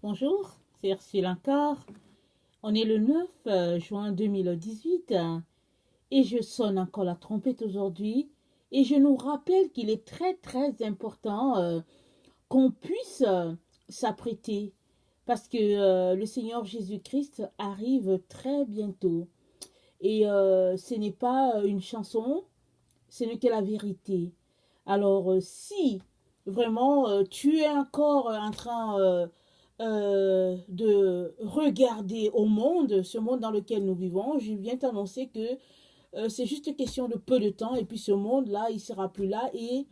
Bonjour, c'est Ursule encore. On est le 9 juin 2018 et je sonne encore la trompette aujourd'hui et je nous rappelle qu'il est très important qu'on puisse s'apprêter parce que le Seigneur Jésus-Christ arrive très bientôt et ce n'est pas une chanson, ce n'est que la vérité. Alors si vraiment tu es encore en train de regarder au monde, ce monde dans lequel nous vivons, je viens t'annoncer que c'est juste question de peu de temps et puis ce monde-là, il sera plus là. Et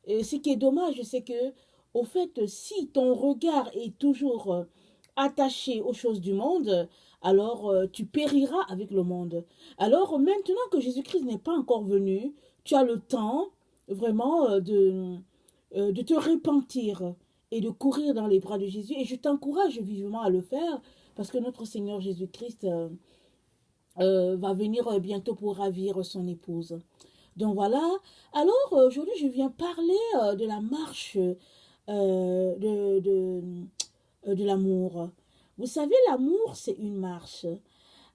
ce qui est dommage, c'est que, au fait, si ton regard est toujours attaché aux choses du monde, alors tu périras avec le monde. Alors maintenant que Jésus-Christ n'est pas encore venu, tu as le temps vraiment de te repentir et de courir dans les bras de Jésus. Et je t'encourage vivement à le faire parce que notre Seigneur Jésus-Christ va venir bientôt pour ravir son épouse. Donc voilà. Alors aujourd'hui, je viens parler de la marche de l'amour. Vous savez, l'amour, c'est une marche.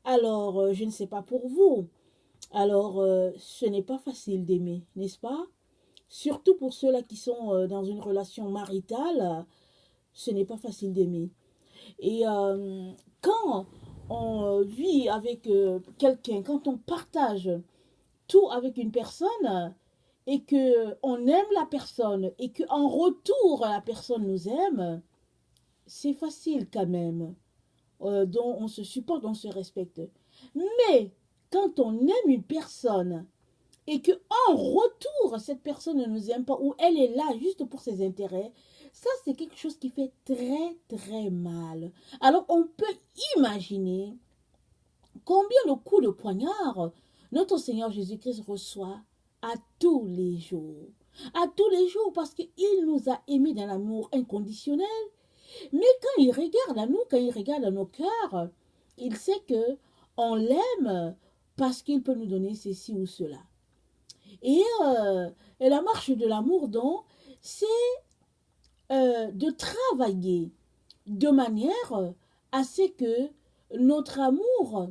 Alors, je ne sais pas pour vous. Alors, ce n'est pas facile d'aimer, n'est-ce pas? Surtout pour ceux-là qui sont dans une relation maritale, ce n'est pas facile d'aimer. Et quand on vit avec quelqu'un, quand on partage tout avec une personne et que on aime la personne et que en retour la personne nous aime, c'est facile quand même. Dont on se supporte, on se respecte. Mais quand on aime une personne et que en retour cette personne ne nous aime pas ou elle est là juste pour ses intérêts, ça c'est quelque chose qui fait très mal. Alors on peut imaginer combien le coup de poignard notre Seigneur Jésus-Christ reçoit à tous les jours. À tous les jours parce qu'il nous a aimés d'un amour inconditionnel. Mais quand il regarde à nous, quand il regarde à nos cœurs, il sait que on l'aime parce qu'il peut nous donner ceci ou cela. Et la marche de l'amour, donc, c'est de travailler de manière à ce que notre amour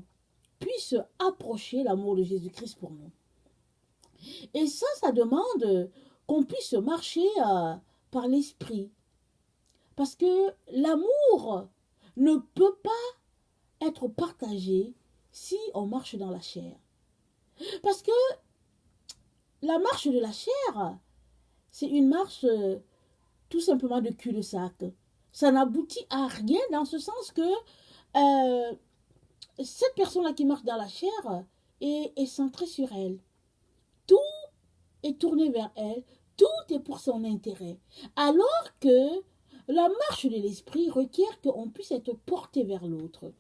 puisse approcher l'amour de Jésus-Christ pour nous. Et ça demande qu'on puisse marcher par l'esprit. Parce que l'amour ne peut pas être partagé si on marche dans la chair. Parce que la marche de la chair, c'est une marche tout simplement de cul-de-sac. Ça n'aboutit à rien dans ce sens que cette personne-là qui marche dans la chair est centrée sur elle. Tout est tourné vers elle, tout est pour son intérêt. Alors que la marche de l'esprit requiert qu'on puisse être porté vers l'autre.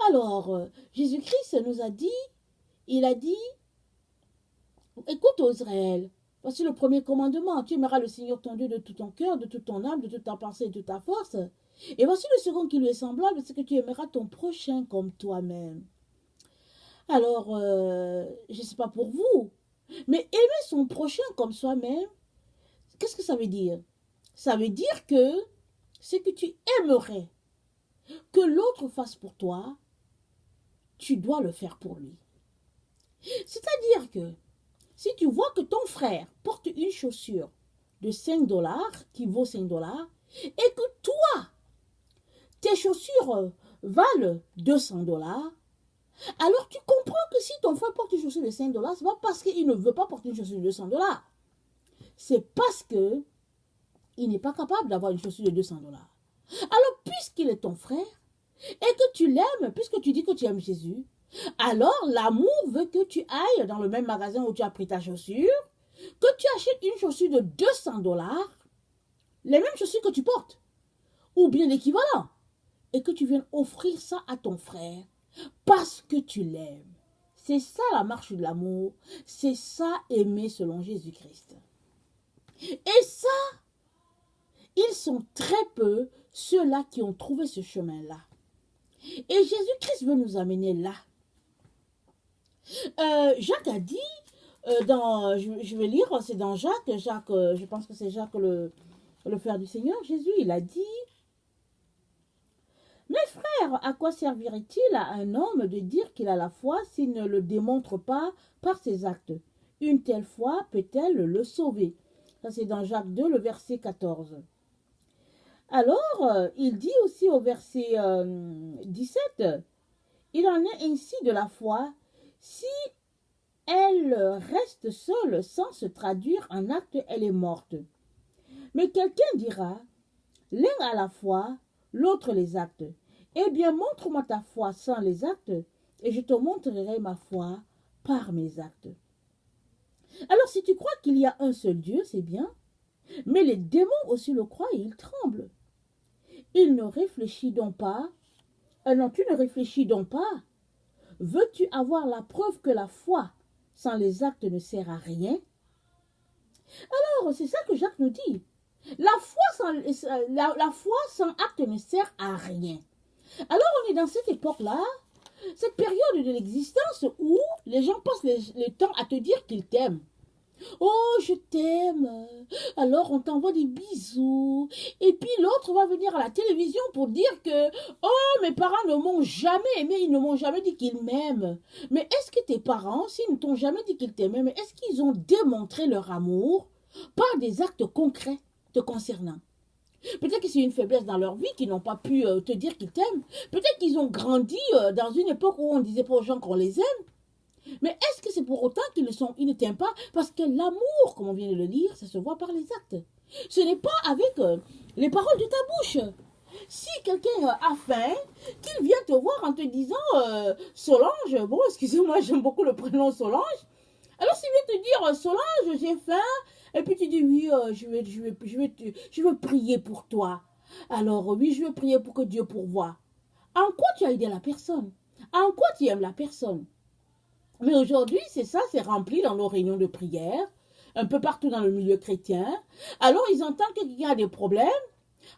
Alors, Jésus-Christ nous a dit, il a dit, écoute Israël, voici le premier commandement, tu aimeras le Seigneur ton Dieu de tout ton cœur, de toute ton âme, de toute ta pensée et de toute ta force. Et voici le second qui lui est semblable, c'est que tu aimeras ton prochain comme toi-même. Alors, je ne sais pas pour vous, mais aimer son prochain comme soi-même, qu'est-ce que ça veut dire? Ça veut dire que ce que tu aimerais que l'autre fasse pour toi, tu dois le faire pour lui. C'est-à-dire que si tu vois que ton frère porte une chaussure de 5 dollars, qui vaut 5 dollars, et que toi, tes chaussures valent 200 dollars, alors tu comprends que si ton frère porte une chaussure de 5 dollars, ce n'est pas parce qu'il ne veut pas porter une chaussure de 200 dollars. C'est parce que il n'est pas capable d'avoir une chaussure de 200 dollars. Alors, puisqu'il est ton frère, et que tu l'aimes, puisque tu dis que tu aimes Jésus, alors l'amour veut que tu ailles dans le même magasin où tu as pris ta chaussure, que tu achètes une chaussure de 200 dollars, les mêmes chaussures que tu portes, ou bien l'équivalent, et que tu viennes offrir ça à ton frère, parce que tu l'aimes. C'est ça la marche de l'amour, c'est ça aimer selon Jésus-Christ. Et ça, ils sont très peu ceux-là qui ont trouvé ce chemin-là. Et Jésus-Christ veut nous amener là. Jacques a dit, je vais lire, c'est dans Jacques, je pense que c'est Jacques le frère du Seigneur, Jésus, il a dit, Frères, à quoi servirait-il à un homme de dire qu'il a la foi s'il ne le démontre pas par ses actes? Une telle foi peut-elle le sauver? Ça, c'est dans Jacques 2, le verset 14. Alors, il dit aussi au verset 17, il en est ainsi de la foi, si elle reste seule sans se traduire en acte, elle est morte. Mais quelqu'un dira, l'un a la foi, l'autre les actes. Eh bien, montre-moi ta foi sans les actes, et je te montrerai ma foi par mes actes. Alors, si tu crois qu'il y a un seul Dieu, c'est bien, mais les démons aussi le croient et ils tremblent. Il ne réfléchit donc pas. Non, tu ne réfléchis donc pas. Veux-tu avoir la preuve que la foi sans les actes ne sert à rien? Alors, c'est ça que Jacques nous dit. La foi sans acte ne sert à rien. Alors, on est dans cette époque-là, cette période de l'existence où les gens passent le temps à te dire qu'ils t'aiment. Oh, je t'aime. Alors, on t'envoie des bisous. Et puis, l'autre va venir à la télévision pour dire que, oh, mes parents ne m'ont jamais aimé, ils ne m'ont jamais dit qu'ils m'aiment. Mais est-ce que tes parents, s'ils ne t'ont jamais dit qu'ils t'aimaient, mais est-ce qu'ils ont démontré leur amour par des actes concrets te concernant? Peut-être que c'est une faiblesse dans leur vie qu'ils n'ont pas pu te dire qu'ils t'aiment. Peut-être qu'ils ont grandi dans une époque où on ne disait pas aux gens qu'on les aime. Mais est-ce que c'est pour autant qu'ils ne t'aiment pas? Parce que l'amour, comme on vient de le lire, ça se voit par les actes. Ce n'est pas avec les paroles de ta bouche. Si quelqu'un a faim, qu'il vient te voir en te disant Solange, bon, excusez-moi, j'aime beaucoup le prénom Solange. Alors s'il vient te dire Solange, j'ai faim, et puis tu dis oui, je vais prier pour toi. Alors oui, je vais prier pour que Dieu pourvoie. En quoi tu as aidé la personne? En quoi tu aimes la personne? Mais aujourd'hui, c'est ça, c'est rempli dans nos réunions de prière, un peu partout dans le milieu chrétien. Alors, ils entendent que quelqu'un a des problèmes.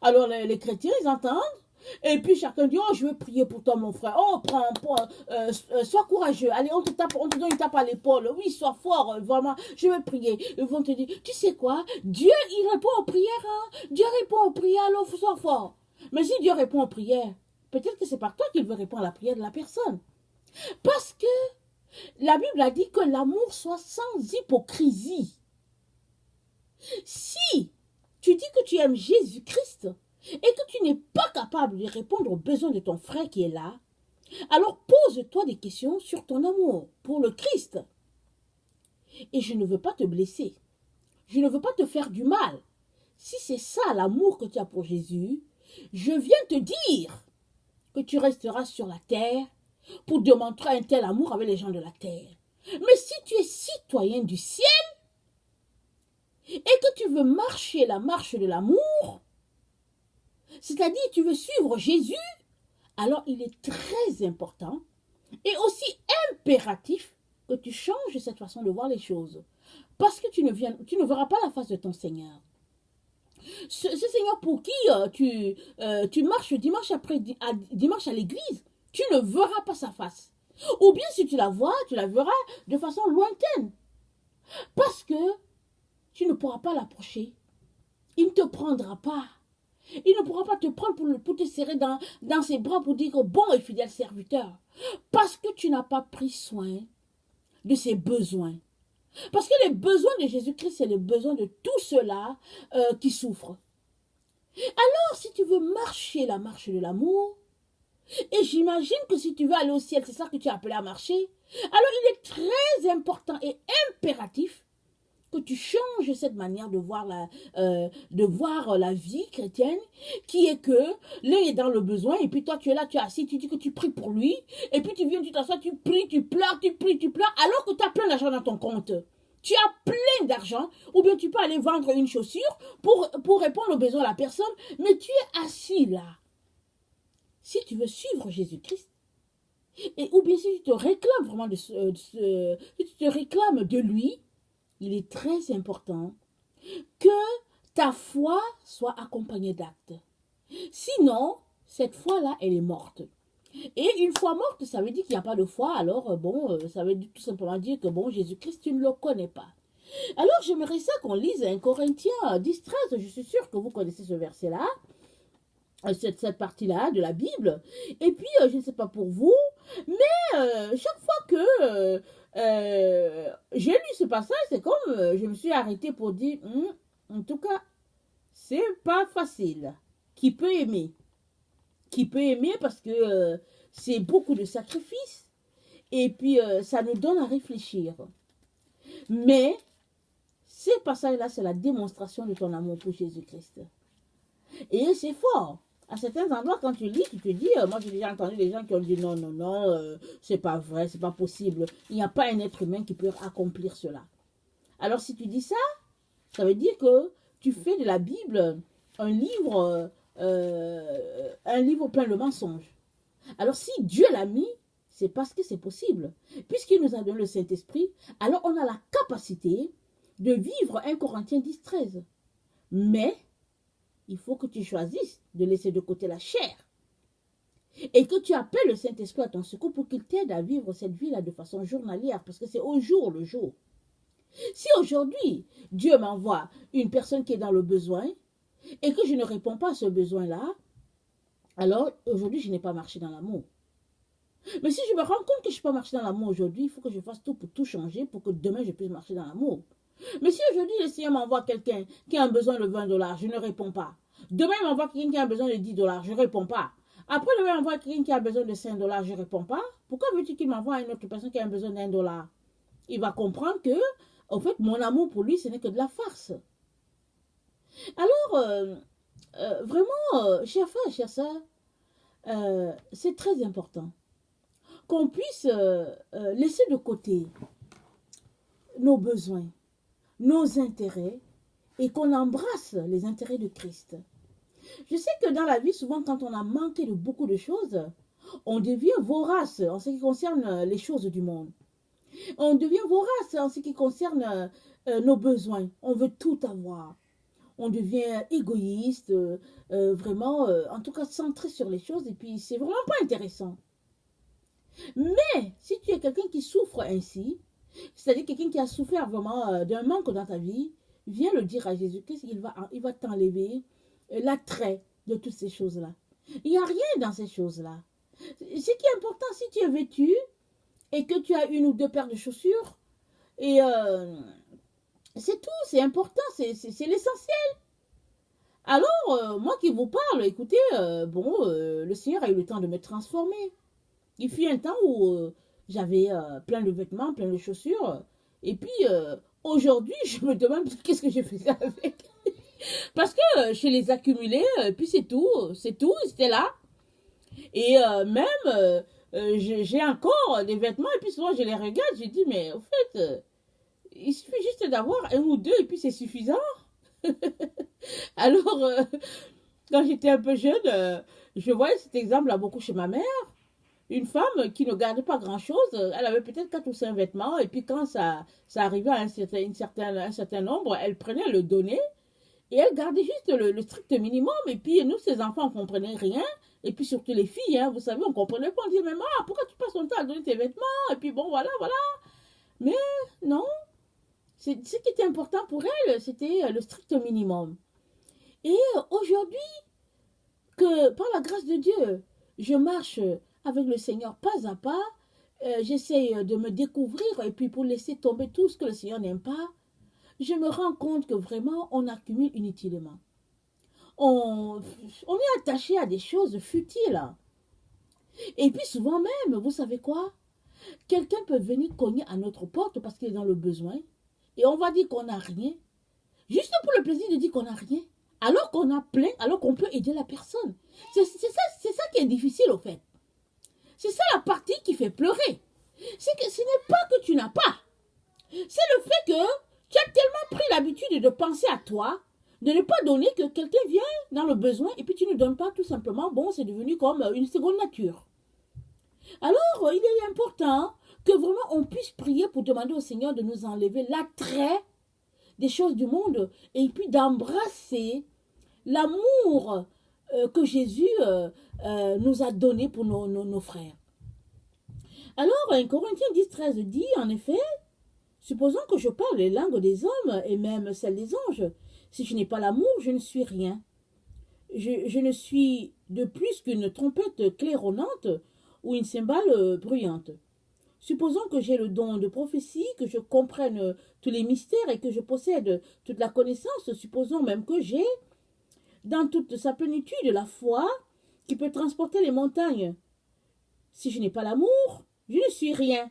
Alors, les chrétiens, ils entendent. Et puis, chacun dit, oh, je vais prier pour toi, mon frère. Oh, sois courageux. Allez, on te donne une tape à l'épaule. Oui, sois fort, vraiment, je vais prier. Ils vont te dire, tu sais quoi? Dieu, il répond aux prières. Hein? Dieu répond aux prières, alors sois fort. Mais si Dieu répond aux prières, peut-être que c'est par toi qu'il veut répondre à la prière de la personne. Parce que la Bible a dit que l'amour soit sans hypocrisie. Si tu dis que tu aimes Jésus-Christ et que tu n'es pas capable de répondre aux besoins de ton frère qui est là, alors pose-toi des questions sur ton amour pour le Christ. Et je ne veux pas te blesser. Je ne veux pas te faire du mal. Si c'est ça l'amour que tu as pour Jésus, je viens te dire que tu resteras sur la terre pour démontrer un tel amour avec les gens de la terre. Mais si tu es citoyen du ciel et que tu veux marcher la marche de l'amour, c'est-à-dire tu veux suivre Jésus, alors il est très important et aussi impératif que tu changes cette façon de voir les choses. Parce que tu ne verras pas la face de ton Seigneur. Ce Seigneur pour qui tu marches dimanche à l'église, tu ne verras pas sa face. Ou bien si tu la vois, tu la verras de façon lointaine. Parce que tu ne pourras pas l'approcher. Il ne te prendra pas. Il ne pourra pas te prendre pour te serrer dans ses bras pour dire bon et fidèle serviteur. Parce que tu n'as pas pris soin de ses besoins. Parce que les besoins de Jésus-Christ, c'est les besoins de tous ceux-là qui souffrent. Alors, si tu veux marcher la marche de l'amour, et j'imagine que si tu veux aller au ciel, c'est ça que tu as appelé à marcher, alors il est très important et impératif que tu changes cette manière de voir la vie chrétienne, qui est que l'un est dans le besoin, et puis toi tu es là, tu es assis, tu dis que tu pries pour lui, et puis tu viens, tu t'assois, tu pries, tu pleures, alors que tu as plein d'argent dans ton compte. Tu as plein d'argent, ou bien tu peux aller vendre une chaussure pour répondre aux besoins de la personne, mais tu es assis là. Si tu veux suivre Jésus-Christ, ou bien si tu te réclames vraiment si tu te réclames de lui, il est très important que ta foi soit accompagnée d'actes. Sinon, cette foi-là, elle est morte. Et une foi morte, ça veut dire qu'il n'y a pas de foi. Alors, ça veut tout simplement dire que, Jésus-Christ, tu ne le connais pas. Alors, j'aimerais ça qu'on lise 1 Corinthiens 10, 13. Je suis sûre que vous connaissez ce verset-là. cette partie-là de la Bible. Et puis, je ne sais pas pour vous, mais chaque fois que j'ai lu ce passage, c'est comme je me suis arrêtée pour dire, en tout cas, c'est pas facile. Qui peut aimer? Qui peut aimer parce que c'est beaucoup de sacrifices et puis ça nous donne à réfléchir. Mais ces passages-là, c'est la démonstration de ton amour pour Jésus-Christ. Et c'est fort. À certains endroits, quand tu lis, tu te dis, moi j'ai déjà entendu des gens qui ont dit non, non, non, c'est pas vrai, c'est pas possible. Il n'y a pas un être humain qui peut accomplir cela. Alors si tu dis ça, ça veut dire que tu fais de la Bible un livre plein de mensonges. Alors si Dieu l'a mis, c'est parce que c'est possible. Puisqu'il nous a donné le Saint-Esprit, alors on a la capacité de vivre 1 Corinthiens 10, 13. Mais il faut que tu choisisses de laisser de côté la chair et que tu appelles le Saint-Esprit à ton secours pour qu'il t'aide à vivre cette vie-là de façon journalière, parce que c'est au jour le jour. Si aujourd'hui, Dieu m'envoie une personne qui est dans le besoin et que je ne réponds pas à ce besoin-là, alors aujourd'hui, je n'ai pas marché dans l'amour. Mais si je me rends compte que je ne suis pas marché dans l'amour aujourd'hui, il faut que je fasse tout pour tout changer pour que demain, je puisse marcher dans l'amour. Mais si aujourd'hui, le Seigneur m'envoie quelqu'un qui a un besoin de 20 $, je ne réponds pas. Demain, il m'envoie quelqu'un qui a besoin de 10 $, je ne réponds pas. Après, demain, il m'envoie quelqu'un qui a besoin de 5 $, je ne réponds pas. Pourquoi veux-tu qu'il m'envoie à une autre personne qui a besoin d'1 $? Il va comprendre que, en fait, mon amour pour lui, ce n'est que de la farce. Alors, vraiment, chers frères, chers sœurs, c'est très important qu'on puisse laisser de côté nos besoins, nos intérêts, et qu'on embrasse les intérêts de Christ. Je sais que dans la vie, souvent, quand on a manqué de beaucoup de choses, on devient vorace en ce qui concerne les choses du monde. On devient vorace en ce qui concerne nos besoins. On veut tout avoir. On devient égoïste, vraiment, en tout cas centré sur les choses, et puis c'est vraiment pas intéressant. Mais si tu es quelqu'un qui souffre ainsi, c'est-à-dire quelqu'un qui a souffert vraiment d'un manque dans ta vie, viens le dire à Jésus-Christ, il va t'enlever l'attrait de toutes ces choses-là. Il n'y a rien dans ces choses-là. Ce qui est important, si tu es vêtu et que tu as une ou deux paires de chaussures, et c'est tout, c'est important, c'est l'essentiel. Alors, moi qui vous parle, écoutez, le Seigneur a eu le temps de me transformer. Il fut un temps où j'avais plein de vêtements, plein de chaussures. Et puis, aujourd'hui, je me demande qu'est-ce que je faisais avec. Parce que je les accumulais, puis c'est tout, c'était là. Et même, j'ai encore des vêtements, et puis souvent je les regarde, je dis, mais au fait, il suffit juste d'avoir un ou deux, et puis c'est suffisant. Alors, quand j'étais un peu jeune, je voyais cet exemple-là beaucoup chez ma mère. Une femme qui ne gardait pas grand-chose, elle avait peut-être 4 ou 5 vêtements, et puis quand ça arrivait à un certain nombre, elle prenait, elle le donnait, et elle gardait juste le strict minimum, et puis nous, ces enfants, on ne comprenait rien, et puis surtout les filles, hein, vous savez, on ne comprenait pas, on disait, maman, pourquoi tu passes ton temps à donner tes vêtements, et puis bon, voilà. Mais non, ce qui était important pour elle, c'était le strict minimum. Et aujourd'hui, que par la grâce de Dieu, je marche avec le Seigneur pas à pas, j'essaie de me découvrir et puis pour laisser tomber tout ce que le Seigneur n'aime pas, je me rends compte que vraiment on accumule inutilement. On est attaché à des choses futiles. Et puis souvent même, vous savez quoi? Quelqu'un peut venir cogner à notre porte parce qu'il est dans le besoin et on va dire qu'on n'a rien, juste pour le plaisir de dire qu'on n'a rien, alors qu'on a plein, alors qu'on peut aider la personne. C'est ça qui est difficile au fait. C'est ça la partie qui fait pleurer. C'est que ce n'est pas que tu n'as pas. C'est le fait que tu as tellement pris l'habitude de penser à toi, de ne pas donner, que quelqu'un vient dans le besoin et puis tu ne donnes pas tout simplement. Bon, c'est devenu comme une seconde nature. Alors, il est important que vraiment on puisse prier pour demander au Seigneur de nous enlever l'attrait des choses du monde et puis d'embrasser l'amour que Jésus nous a donné pour nos frères. Alors, 1 Corinthiens 10, 13 dit, en effet, supposons que je parle les langues des hommes et même celles des anges. Si je n'ai pas l'amour, je ne suis rien. je ne suis de plus qu'une trompette claironnante ou une cymbale bruyante. Supposons que j'ai le don de prophétie, que je comprenne tous les mystères et que je possède toute la connaissance, supposons même que j'ai, dans toute sa plénitude, la foi qui peut transporter les montagnes. Si je n'ai pas l'amour, je ne suis rien.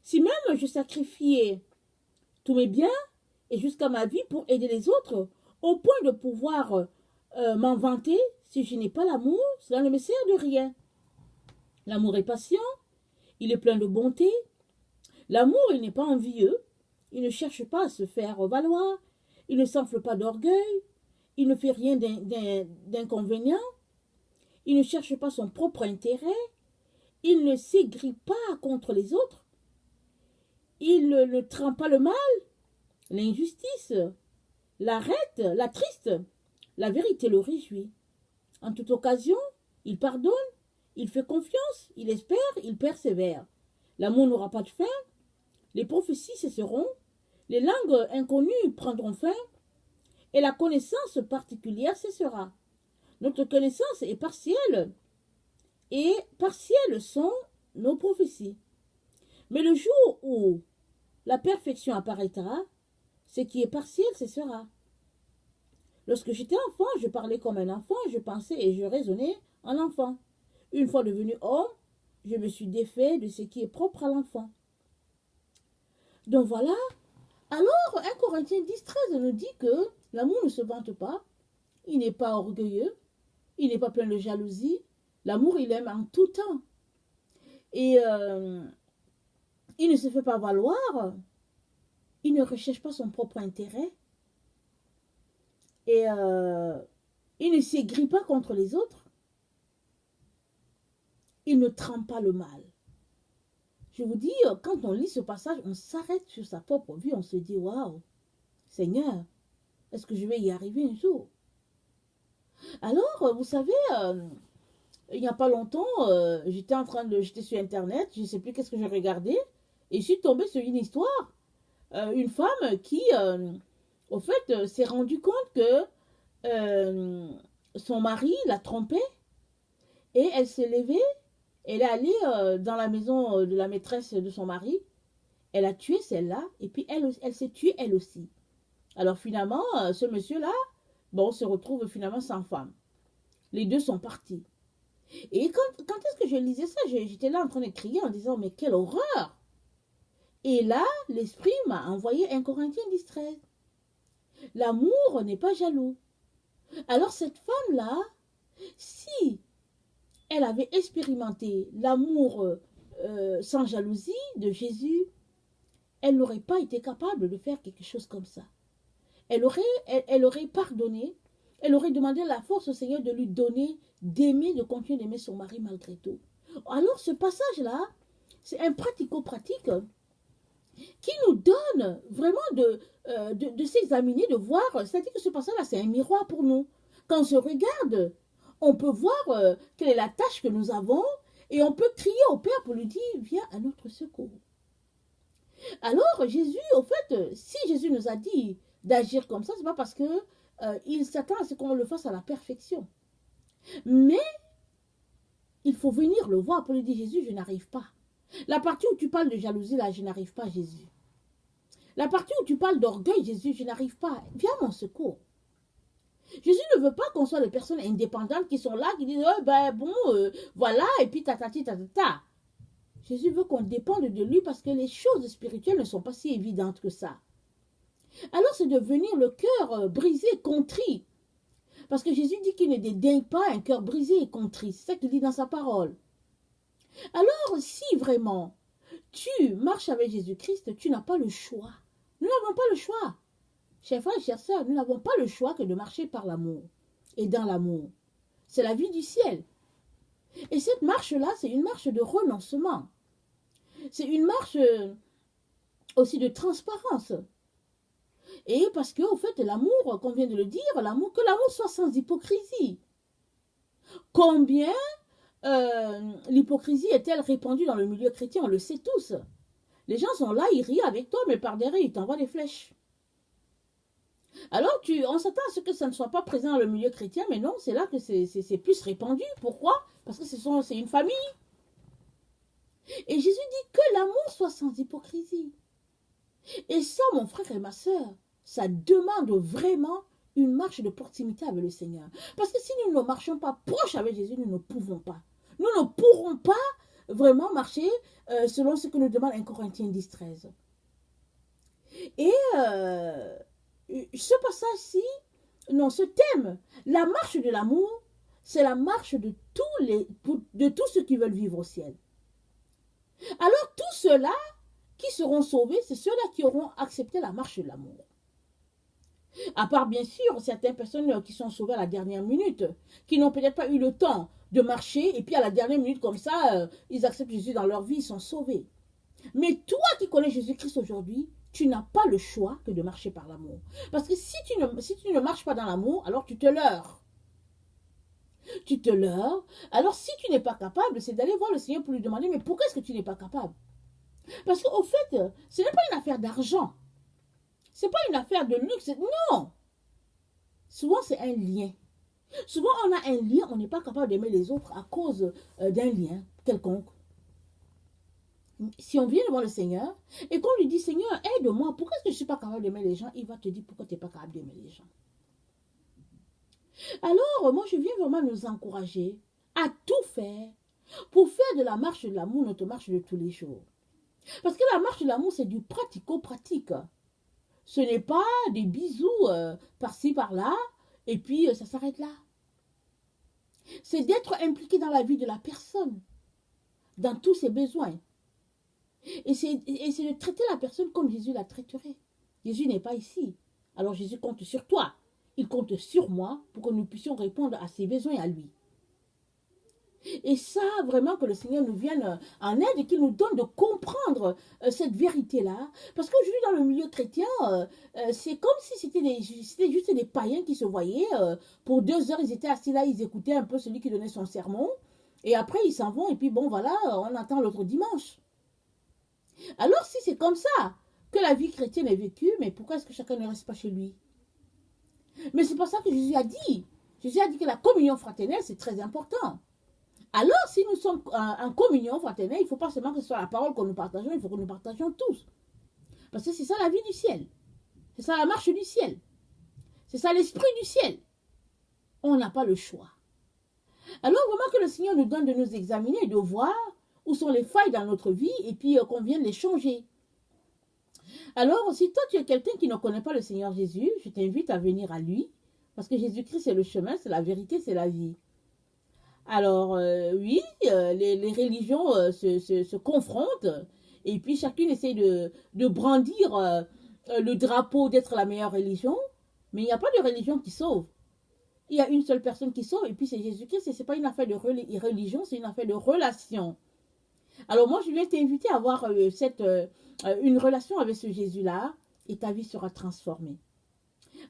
Si même je sacrifiais tous mes biens et jusqu'à ma vie pour aider les autres, au point de pouvoir m'en vanter, si je n'ai pas l'amour, cela ne me sert de rien. L'amour est patient, il est plein de bonté. L'amour, il n'est pas envieux, il ne cherche pas à se faire valoir, il ne s'enfle pas d'orgueil, il ne fait rien d'inconvénient, il ne cherche pas son propre intérêt, il ne s'aigrit pas contre les autres, il ne trempe pas le mal, l'injustice, l'arrête, la triste, la vérité le réjouit. En toute occasion, il pardonne, il fait confiance, il espère, il persévère. L'amour n'aura pas de fin, les prophéties cesseront, les langues inconnues prendront fin, et la connaissance particulière cessera. Notre connaissance est partielle, et partielles sont nos prophéties. Mais le jour où la perfection apparaîtra, ce qui est partiel cessera. Lorsque j'étais enfant, je parlais comme un enfant, je pensais et je raisonnais en enfant. Une fois devenu homme, je me suis défait de ce qui est propre à l'enfant. Donc voilà. Alors, 1 Corinthiens 10,13 nous dit que l'amour ne se vante pas, il n'est pas orgueilleux, il n'est pas plein de jalousie. L'amour, il aime en tout temps. Et il ne se fait pas valoir, il ne recherche pas son propre intérêt. Et il ne s'aigrit pas contre les autres. Il ne trempe pas le mal. Je vous dis, quand on lit ce passage, on s'arrête sur sa propre vie, on se dit, waouh, Seigneur, est-ce que je vais y arriver un jour? Alors, vous savez, il n'y a pas longtemps, j'étais sur Internet, je ne sais plus qu'est-ce que je regardais, et je suis tombée sur une histoire. Une femme qui, au fait, s'est rendue compte que son mari la trompait, et elle s'est levée, elle est allée dans la maison de la maîtresse de son mari, elle a tué celle-là, et puis elle s'est tuée elle aussi. Alors finalement, ce monsieur-là, bon, se retrouve finalement sans femme. Les deux sont partis. Et quand est-ce que je lisais ça, j'étais là en train de crier en disant, mais quelle horreur! Et là, l'Esprit m'a envoyé 1 Corinthiens 10,13. L'amour n'est pas jaloux. Alors cette femme-là, si elle avait expérimenté l'amour sans jalousie de Jésus, elle n'aurait pas été capable de faire quelque chose comme ça. Elle aurait pardonné, elle aurait demandé la force au Seigneur de lui donner, d'aimer, de continuer d'aimer son mari malgré tout. Alors ce passage-là, c'est un pratico-pratique qui nous donne vraiment de s'examiner, de voir, c'est-à-dire que ce passage-là, c'est un miroir pour nous. Quand on se regarde, on peut voir quelle est la tâche que nous avons et on peut crier au Père pour lui dire, viens à notre secours. Alors Jésus, au fait, si Jésus nous a dit d'agir comme ça, c'est pas parce que il s'attend à ce qu'on le fasse à la perfection. Mais il faut venir le voir pour lui dire, Jésus, je n'arrive pas. La partie où tu parles de jalousie, là, je n'arrive pas, Jésus. La partie où tu parles d'orgueil, Jésus, je n'arrive pas. Viens à mon secours. Jésus ne veut pas qu'on soit des personnes indépendantes qui sont là, qui disent, oh, ben bon, voilà, et puis tatati tatata. Jésus veut qu'on dépende de lui parce que les choses spirituelles ne sont pas si évidentes que ça. Alors c'est de venir le cœur brisé, contrit. Parce que Jésus dit qu'il ne dédaigne pas un cœur brisé et contrit. C'est ça qu'il dit dans sa parole. Alors si vraiment tu marches avec Jésus-Christ, tu n'as pas le choix. Nous n'avons pas le choix. Chers frères et chères sœurs, nous n'avons pas le choix que de marcher par l'amour et dans l'amour. C'est la vie du ciel. Et cette marche-là, c'est une marche de renoncement. C'est une marche aussi de transparence. Et parce que, au fait, l'amour, qu'on vient de le dire, que l'amour soit sans hypocrisie. Combien l'hypocrisie est-elle répandue dans le milieu chrétien? On le sait tous. Les gens sont là, ils rient avec toi, mais par derrière, ils t'envoient des flèches. Alors, on s'attend à ce que ça ne soit pas présent dans le milieu chrétien, mais non, c'est là que c'est plus répandu. Pourquoi? Parce que c'est une famille. Et Jésus dit que l'amour soit sans hypocrisie. Et ça, mon frère et ma soeur, ça demande vraiment une marche de proximité avec le Seigneur. Parce que si nous ne marchons pas proche avec Jésus, nous ne pouvons pas. Nous ne pourrons pas vraiment marcher selon ce que nous demande 1 Corinthiens 10, 13. Et ce passage-ci, non, ce thème, la marche de l'amour, c'est la marche de tous ceux qui veulent vivre au ciel. Alors tous ceux-là qui seront sauvés, c'est ceux-là qui auront accepté la marche de l'amour. À part bien sûr certaines personnes qui sont sauvées à la dernière minute, qui n'ont peut-être pas eu le temps de marcher, et puis à la dernière minute comme ça, ils acceptent Jésus dans leur vie, ils sont sauvés. Mais toi qui connais Jésus-Christ aujourd'hui, tu n'as pas le choix que de marcher par l'amour. Parce que si tu ne marches pas dans l'amour, alors tu te leurres. Tu te leurres. Alors si tu n'es pas capable, c'est d'aller voir le Seigneur pour lui demander, mais pourquoi est-ce que tu n'es pas capable? Parce qu'au fait, ce n'est pas une affaire d'argent. Ce n'est pas une affaire de luxe. Non. Souvent, c'est un lien. Souvent, on a un lien, on n'est pas capable d'aimer les autres à cause d'un lien quelconque. Si on vient devant le Seigneur et qu'on lui dit, Seigneur, aide-moi, pourquoi est-ce que je ne suis pas capable d'aimer les gens? Il va te dire pourquoi tu n'es pas capable d'aimer les gens. Alors, moi, je viens vraiment nous encourager à tout faire pour faire de la marche de l'amour notre marche de tous les jours. Parce que la marche de l'amour, c'est du pratico-pratique. Ce n'est pas des bisous par-ci, par-là, et puis ça s'arrête là. C'est d'être impliqué dans la vie de la personne, dans tous ses besoins. Et c'est de traiter la personne comme Jésus la traiterait. Jésus n'est pas ici. Alors Jésus compte sur toi. Il compte sur moi pour que nous puissions répondre à ses besoins à lui. Et ça, vraiment, que le Seigneur nous vienne en aide et qu'il nous donne de comprendre cette vérité-là. Parce qu'aujourd'hui, dans le milieu chrétien, c'est comme si c'était juste des païens qui se voyaient. Pour 2 heures, ils étaient assis là, ils écoutaient un peu celui qui donnait son sermon. Et après, ils s'en vont. Et puis, bon, voilà, on attend l'autre dimanche. Alors, si c'est comme ça que la vie chrétienne est vécue, mais pourquoi est-ce que chacun ne reste pas chez lui? Mais c'est pas ça que Jésus a dit. Jésus a dit que la communion fraternelle, c'est très important. Alors, si nous sommes en communion fraternelle, il ne faut pas seulement que ce soit la parole que nous partageons, il faut que nous partageons tous. Parce que c'est ça la vie du ciel. C'est ça la marche du ciel. C'est ça l'esprit du ciel. On n'a pas le choix. Alors, vraiment que le Seigneur nous donne de nous examiner et de voir où sont les failles dans notre vie et puis qu'on vienne les changer. Alors, si toi tu es quelqu'un qui ne connaît pas le Seigneur Jésus, je t'invite à venir à lui. Parce que Jésus-Christ, c'est le chemin, c'est la vérité, c'est la vie. Alors, oui, les religions se confrontent et puis chacune essaie de brandir le drapeau d'être la meilleure religion, mais il n'y a pas de religion qui sauve. Il y a une seule personne qui sauve et puis c'est Jésus-Christ. Ce n'est pas une affaire de religion, c'est une affaire de relation. Alors moi, je viens t'inviter à avoir une relation avec ce Jésus-là et ta vie sera transformée.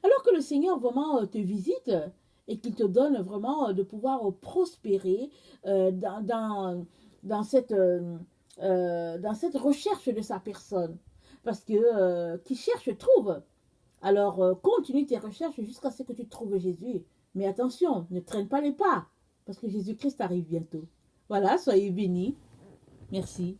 Alors que le Seigneur vraiment te visite et qu'il te donne vraiment de pouvoir prospérer dans cette recherche de sa personne. Parce que qui cherche trouve. Alors continue tes recherches jusqu'à ce que tu trouves Jésus. Mais attention, ne traîne pas les pas. Parce que Jésus-Christ arrive bientôt. Voilà, soyez bénis. Merci.